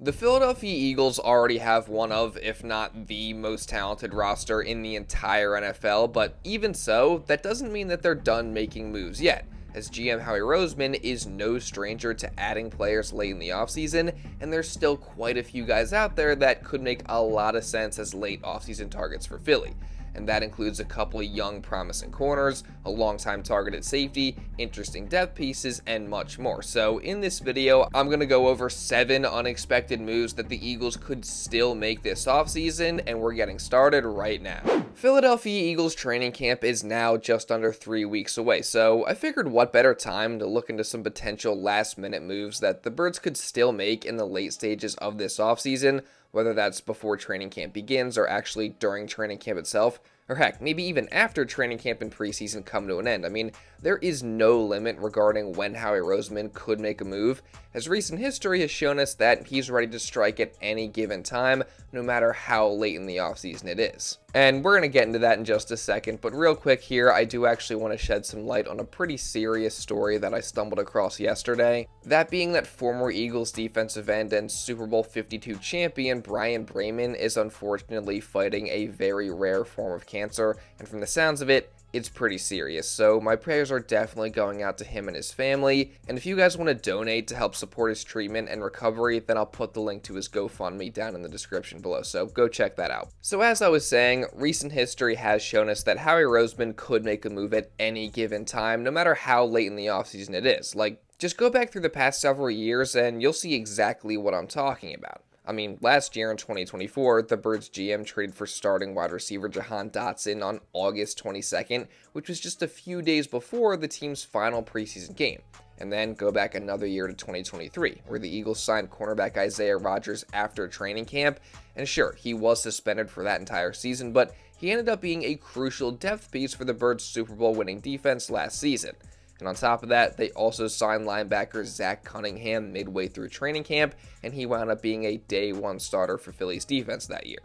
The Philadelphia Eagles already have one of, if not the most talented roster in the entire NFL, but even so, that doesn't mean that they're done making moves yet, as GM Howie Roseman is no stranger to adding players late in the offseason, and there's still quite a few guys out there that could make a lot of sense as late offseason targets for Philly. And that includes a couple of young promising corners, a long-time targeted safety, interesting depth pieces, and much more. So in this video, I'm going to go over 7 unexpected moves that the Eagles could still make this offseason, and we're getting started right now. Philadelphia Eagles training camp is now just under 3 weeks away, so I figured what better time to look into some potential last-minute moves that the Birds could still make in the late stages of this offseason, whether that's before training camp begins or actually during training camp itself, or heck, maybe even after training camp and preseason come to an end. I mean, there is no limit regarding when Howie Roseman could make a move, as recent history has shown us that he's ready to strike at any given time, no matter how late in the offseason it is. And we're going to get into that in just a second, but real quick here, I do actually want to shed some light on a pretty serious story that I stumbled across yesterday. That being that former Eagles defensive end and Super Bowl 52 champion Brian Bremen is unfortunately fighting a very rare form of cancer, and from the sounds of it, it's pretty serious, so my prayers are definitely going out to him and his family, and if you guys want to donate to help support his treatment and recovery, then I'll put the link to his GoFundMe down in the description below, so go check that out. So as I was saying, recent history has shown us that Howie Roseman could make a move at any given time, no matter how late in the offseason it is. Like, just go back through the past several years and you'll see exactly what I'm talking about. I mean, last year in 2024, the Birds GM traded for starting wide receiver Jahan Dotson on August 22nd, which was just a few days before the team's final preseason game. And then go back another year to 2023, where the Eagles signed cornerback Isaiah Rodgers after training camp. And sure, he was suspended for that entire season, but he ended up being a crucial depth piece for the Birds' Super Bowl winning defense last season. And on top of that, they also signed linebacker Zach Cunningham midway through training camp, and he wound up being a day one starter for Philly's defense that year.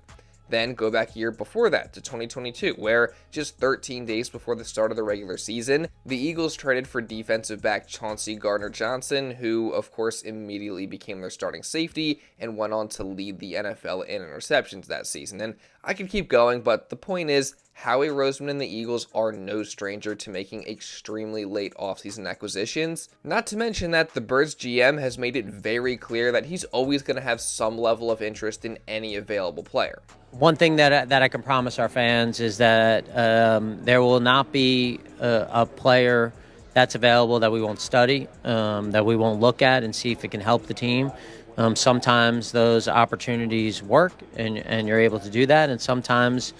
Then go back a year before that to 2022, where just 13 days before the start of the regular season, the Eagles traded for defensive back Chauncey Gardner-Johnson, who of course immediately became their starting safety and went on to lead the NFL in interceptions that season. And I could keep going, but the point is, Howie Roseman and the Eagles are no stranger to making extremely late offseason acquisitions. Not to mention that the Birds GM has made it very clear that he's always going to have some level of interest in any available player. One thing that I can promise our fans is that there will not be a player that's available that we won't study, that we won't look at and see if it can help the team. Sometimes those opportunities work and you're able to do that, and sometimes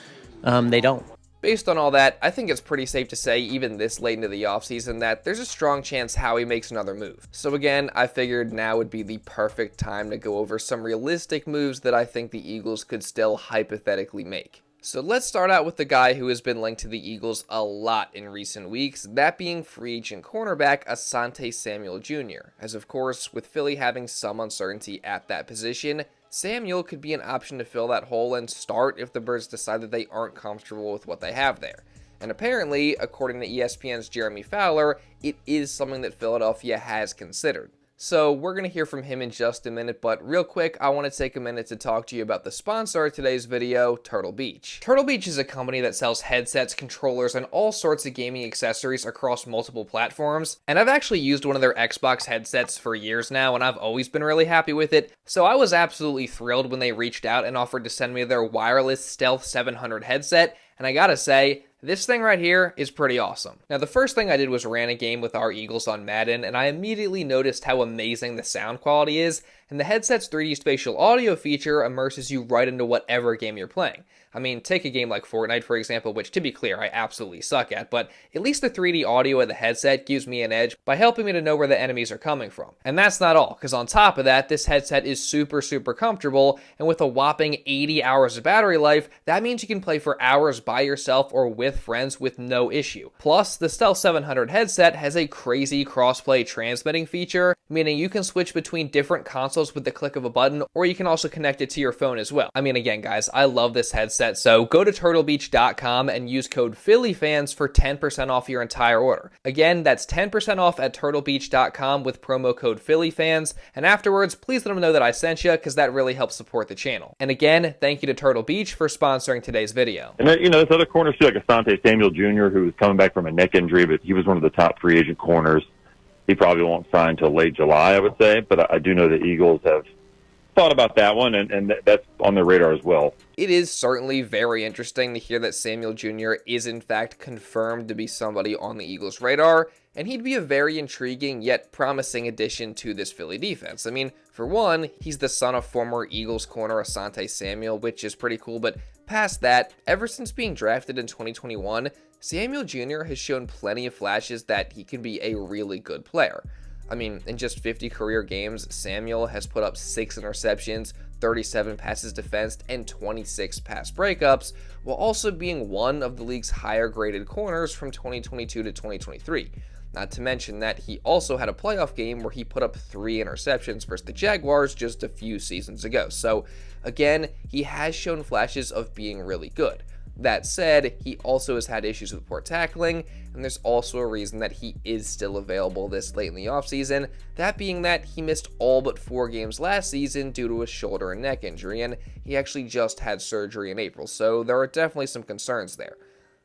they don't. Based on all that, I think it's pretty safe to say, even this late into the offseason, that there's a strong chance Howie makes another move. So again, I figured now would be the perfect time to go over some realistic moves that I think the Eagles could still hypothetically make. So let's start out with the guy who has been linked to the Eagles a lot in recent weeks, that being free agent cornerback Asante Samuel Jr. As of course, with Philly having some uncertainty at that position, Samuel could be an option to fill that hole and start if the Birds decide that they aren't comfortable with what they have there. And apparently, according to ESPN's Jeremy Fowler, it is something that Philadelphia has considered. So we're going to hear from him in just a minute, but real quick, I want to take a minute to talk to you about the sponsor of today's video, Turtle Beach. Turtle Beach is a company that sells headsets, controllers, and all sorts of gaming accessories across multiple platforms, and I've actually used one of their Xbox headsets for years now, and I've always been really happy with it, so I was absolutely thrilled when they reached out and offered to send me their wireless Stealth 700 headset, and I gotta say, this thing right here is pretty awesome. Now, the first thing I did was ran a game with our Eagles on Madden, and I immediately noticed how amazing the sound quality is, and the headset's 3D spatial audio feature immerses you right into whatever game you're playing. I mean, take a game like Fortnite, for example, which, to be clear, I absolutely suck at, but at least the 3D audio of the headset gives me an edge by helping me to know where the enemies are coming from. And that's not all, because on top of that, this headset is super comfortable, and with a whopping 80 hours of battery life, that means you can play for hours by yourself or with friends with no issue. Plus, the Stealth 700 headset has a crazy crossplay transmitting feature, meaning you can switch between different console ankles with the click of a button, or you can also connect it to your phone as well. I mean, again, guys, I love this headset, so go to turtlebeach.com and use code PhillyFans for 10% off your entire order. Again, that's 10% off at turtlebeach.com with promo code PhillyFans, and afterwards, please let them know that I sent you, because that really helps support the channel. And again, thank you to Turtle Beach for sponsoring today's video. And this other corner too, like Asante Samuel Jr., who was coming back from a neck injury, but he was one of the top free agent corners. He probably won't sign until late July, I would say, but I do know the Eagles have thought about that one, and that's on their radar as well. It is certainly very interesting to hear that Samuel Jr. is in fact confirmed to be somebody on the Eagles' radar, and he'd be a very intriguing yet promising addition to this Philly defense. I mean, for one, he's the son of former Eagles corner Asante Samuel, which is pretty cool, but past that, ever since being drafted in 2021, Samuel Jr. has shown plenty of flashes that he can be a really good player. I mean, in just 50 career games, Samuel has put up 6 interceptions, 37 passes defensed, and 26 pass breakups, while also being one of the league's higher graded corners from 2022 to 2023. Not to mention that he also had a playoff game where he put up 3 interceptions versus the Jaguars just a few seasons ago. So again, he has shown flashes of being really good. That said, he also has had issues with poor tackling, and there's also a reason that he is still available this late in the offseason, that being that he missed all but 4 games last season due to a shoulder and neck injury, and he actually just had surgery in April, so there are definitely some concerns there.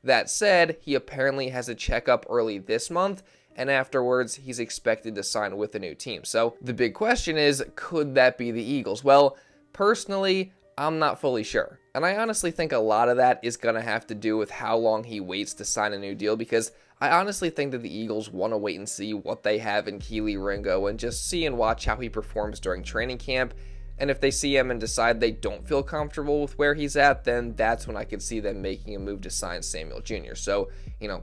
That said, he apparently has a checkup early this month, and afterwards he's expected to sign with a new team. So the big question is, could that be the Eagles? Well, personally, I'm not fully sure. And I honestly think a lot of that is going to have to do with how long he waits to sign a new deal, because I honestly think that the Eagles want to wait and see what they have in Kyzir Ringo and just see and watch how he performs during training camp. And if they see him and decide they don't feel comfortable with where he's at, then that's when I could see them making a move to sign Samuel Jr. So,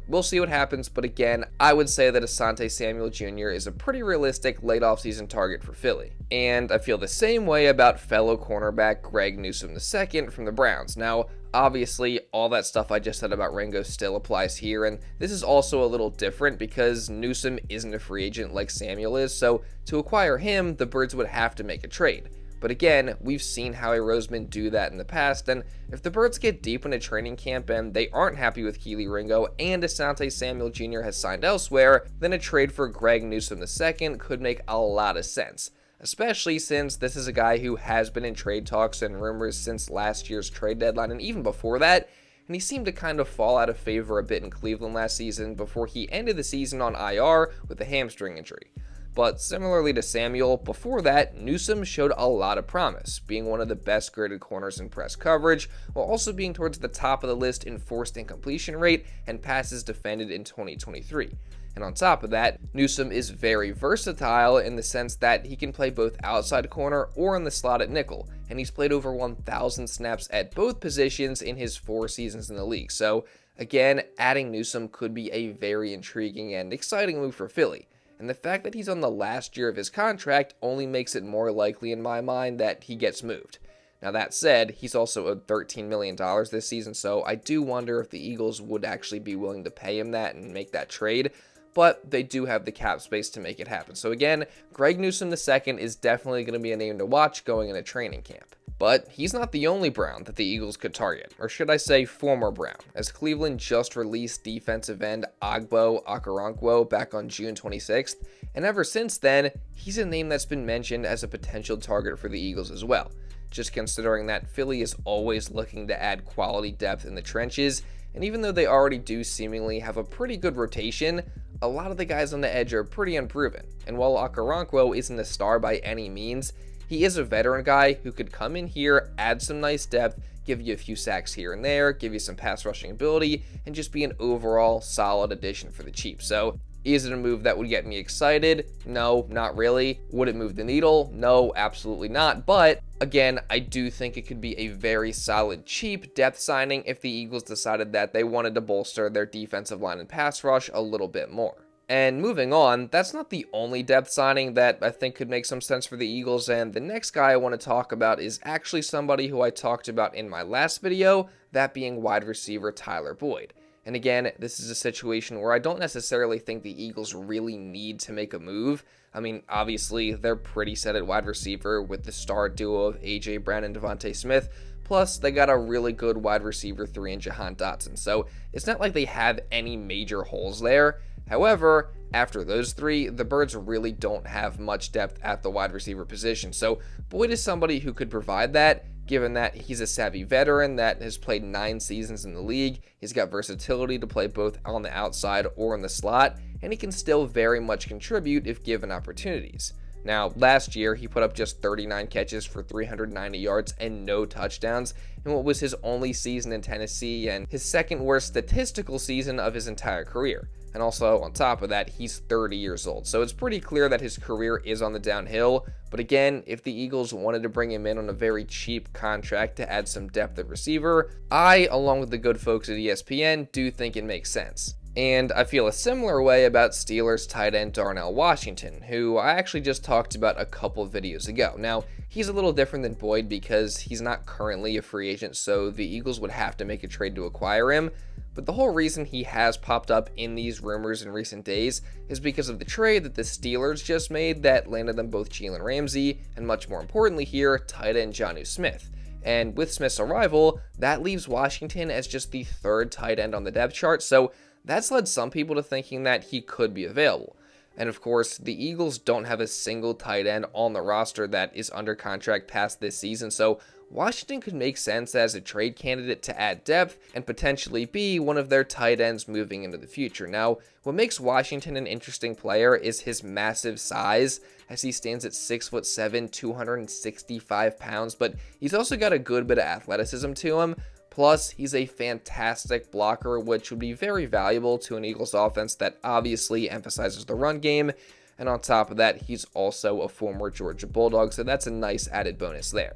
we'll see what happens. But again, I would say that Asante Samuel Jr. is a pretty realistic late offseason target for Philly. And I feel the same way about fellow cornerback Greg Newsome II from the Browns. Now, obviously, all that stuff I just said about Ringo still applies here, and this is also a little different because Newsome isn't a free agent like Samuel is, so to acquire him, the Birds would have to make a trade. But again, we've seen Howie Roseman do that in the past, and if the Birds get deep into training camp and they aren't happy with Kyzir Ringo and Asante Samuel Jr. has signed elsewhere, then a trade for Greg Newsome II could make a lot of sense. Especially since this is a guy who has been in trade talks and rumors since last year's trade deadline and even before that, and he seemed to kind of fall out of favor a bit in Cleveland last season before he ended the season on IR with a hamstring injury. But similarly to Samuel, before that, Newsome showed a lot of promise, being one of the best graded corners in press coverage, while also being towards the top of the list in forced incompletion rate and passes defended in 2023. And on top of that, Newsome is very versatile in the sense that he can play both outside corner or in the slot at nickel, and he's played over 1,000 snaps at both positions in his 4 seasons in the league. So again, adding Newsome could be a very intriguing and exciting move for Philly. And the fact that he's on the last year of his contract only makes it more likely in my mind that he gets moved. Now that said, he's also owed $13 million this season, so I do wonder if the Eagles would actually be willing to pay him that and make that trade, but they do have the cap space to make it happen. So again, Greg Newsome II is definitely going to be a name to watch going into training camp. But he's not the only Brown that the Eagles could target, or should I say former Brown, as Cleveland just released defensive end Ogbo Okoronkwo back on June 26th, and ever since then, he's a name that's been mentioned as a potential target for the Eagles as well, just considering that Philly is always looking to add quality depth in the trenches, and even though they already do seemingly have a pretty good rotation, a lot of the guys on the edge are pretty unproven, and while Okoronkwo isn't a star by any means, he is a veteran guy who could come in here, add some nice depth, give you a few sacks here and there, give you some pass rushing ability, and just be an overall solid addition for the Chiefs. So, is it a move that would get me excited? No, not really. Would it move the needle? No, absolutely not. But again, I do think it could be a very solid, cheap depth signing if the Eagles decided that they wanted to bolster their defensive line and pass rush a little bit more. And moving on, that's not the only depth signing that I think could make some sense for the Eagles, and the next guy I want to talk about is actually somebody who I talked about in my last video, that being wide receiver Tyler Boyd. And again, this is a situation where I don't necessarily think the Eagles really need to make a move. I mean, obviously, they're pretty set at wide receiver with the star duo of A.J. Brown and Devontae Smith. Plus, they got a really good wide receiver 3 in Jahan Dotson. So it's not like they have any major holes there. However, after those 3, the Birds really don't have much depth at the wide receiver position. So Boyd is somebody who could provide that, given that he's a savvy veteran that has played 9 seasons in the league. He's got versatility to play both on the outside or in the slot, and he can still very much contribute if given opportunities. Now, last year, he put up just 39 catches for 390 yards and no touchdowns in what was his only season in Tennessee and his second worst statistical season of his entire career. And also, on top of that, he's 30 years old. So it's pretty clear that his career is on the downhill. But again, if the Eagles wanted to bring him in on a very cheap contract to add some depth at receiver, I, along with the good folks at ESPN, do think it makes sense. And I feel a similar way about Steelers tight end Darnell Washington, who I actually just talked about a couple videos ago. Now, he's a little different than Boyd because he's not currently a free agent, so the Eagles would have to make a trade to acquire him. But the whole reason he has popped up in these rumors in recent days is because of the trade that the Steelers just made that landed them both Jalen Ramsey and, much more importantly here, tight end Jonnu Smith. And with Smith's arrival, that leaves Washington as just the 3rd tight end on the depth chart, so that's led some people to thinking that he could be available. And of course, the Eagles don't have a single tight end on the roster that is under contract past this season, so Washington could make sense as a trade candidate to add depth and potentially be one of their tight ends moving into the future. Now, what makes Washington an interesting player is his massive size, as he stands at 6'7", 265 pounds, but he's also got a good bit of athleticism to him. Plus, he's a fantastic blocker, which would be very valuable to an Eagles offense that obviously emphasizes the run game. And on top of that, he's also a former Georgia Bulldog, so that's a nice added bonus there.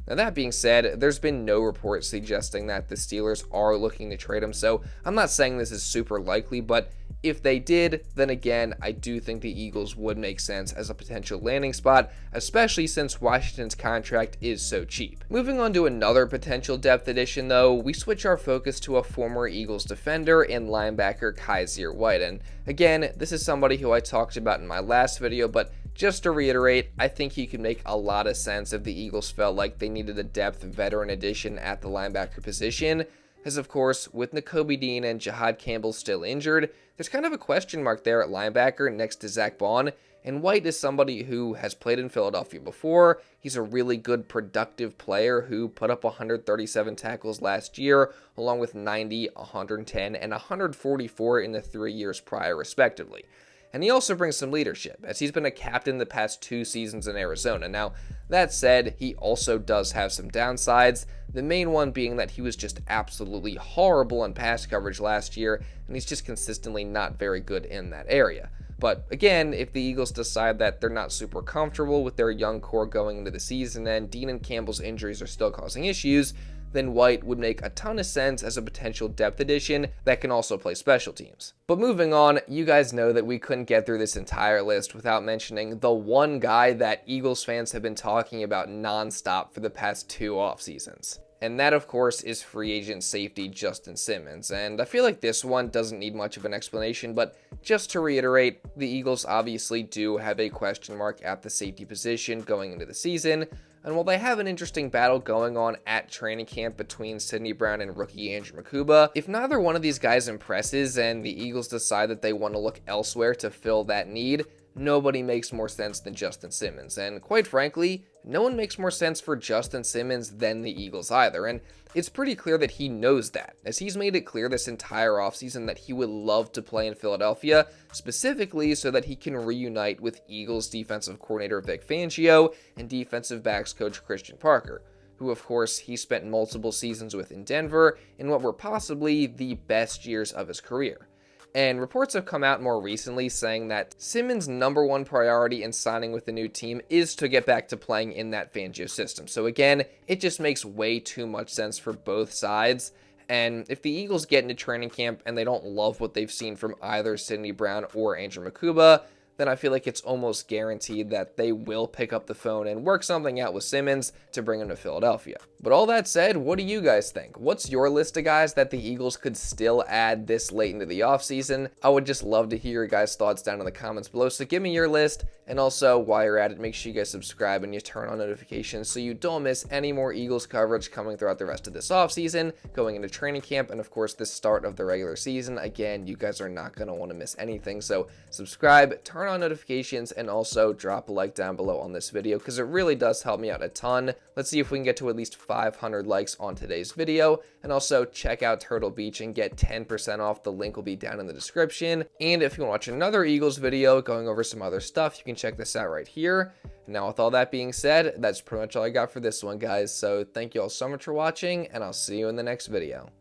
Now, that being said, there's been no reports suggesting that the Steelers are looking to trade him, so I'm not saying this is super likely, but if they did, then again, I do think the Eagles would make sense as a potential landing spot, especially since Washington's contract is so cheap. Moving on to another potential depth addition, though, we switch our focus to a former Eagles defender and linebacker Kyzir White. And again, this is somebody who I talked about in my last video, but just to reiterate, I think he could make a lot of sense if the Eagles felt like they needed a depth veteran addition at the linebacker position. As of course, with Nakobe Dean and Jahad Campbell still injured, there's kind of a question mark there at linebacker next to Zach Bond, and White is somebody who has played in Philadelphia before. He's a really good, productive player who put up 137 tackles last year, along with 90, 110, and 144 in the 3 years prior, respectively. And he also brings some leadership, as he's been a captain the past 2 seasons in Arizona. Now, that said, he also does have some downsides, the main one being that he was just absolutely horrible on pass coverage last year, and he's just consistently not very good in that area. But again, if the Eagles decide that they're not super comfortable with their young core going into the season and Dean and Campbell's injuries are still causing issues, then White would make a ton of sense as a potential depth addition that can also play special teams. But moving on, you guys know that we couldn't get through this entire list without mentioning the one guy that Eagles fans have been talking about nonstop for the past 2 off seasons. And that, of course, is free agent safety Justin Simmons. And I feel like this one doesn't need much of an explanation, but just to reiterate, the Eagles obviously do have a question mark at the safety position going into the season. And while they have an interesting battle going on at training camp between Sidney Brown and rookie Andrew Makuba, if neither one of these guys impresses and the Eagles decide that they want to look elsewhere to fill that need, nobody makes more sense than Justin Simmons. And quite frankly, no one makes more sense for Justin Simmons than the Eagles either. And it's pretty clear that he knows that, as he's made it clear this entire offseason that he would love to play in Philadelphia, specifically so that he can reunite with Eagles defensive coordinator Vic Fangio and defensive backs coach Christian Parker, who of course he spent multiple seasons with in Denver in what were possibly the best years of his career. And reports have come out more recently saying that Simmons' #1 priority in signing with the new team is to get back to playing in that Fangio system. So again, it just makes way too much sense for both sides. And if the Eagles get into training camp and they don't love what they've seen from either Sidney Brown or Andrew Makuba, then I feel like it's almost guaranteed that they will pick up the phone and work something out with Simmons to bring him to Philadelphia. But all that said, what do you guys think? What's your list of guys that the Eagles could still add this late into the offseason? I would just love to hear your guys' thoughts down in the comments below, so give me your list. And also, while you're at it, make sure you guys subscribe and you turn on notifications so you don't miss any more Eagles coverage coming throughout the rest of this offseason, going into training camp, and of course the start of the regular season. Again, you guys are not going to want to miss anything, so subscribe, turn on notifications, and also drop a like down below on this video because it really does help me out a ton. Let's see if we can get to at least 500 likes on today's video. And also check out Turtle Beach and get 10% off. The link will be down in the description. And if you want to watch another Eagles video going over some other stuff, you can check this out right here. And now with all that being said, that's pretty much all I got for this one, guys. So thank you all so much for watching, and I'll see you in the next video.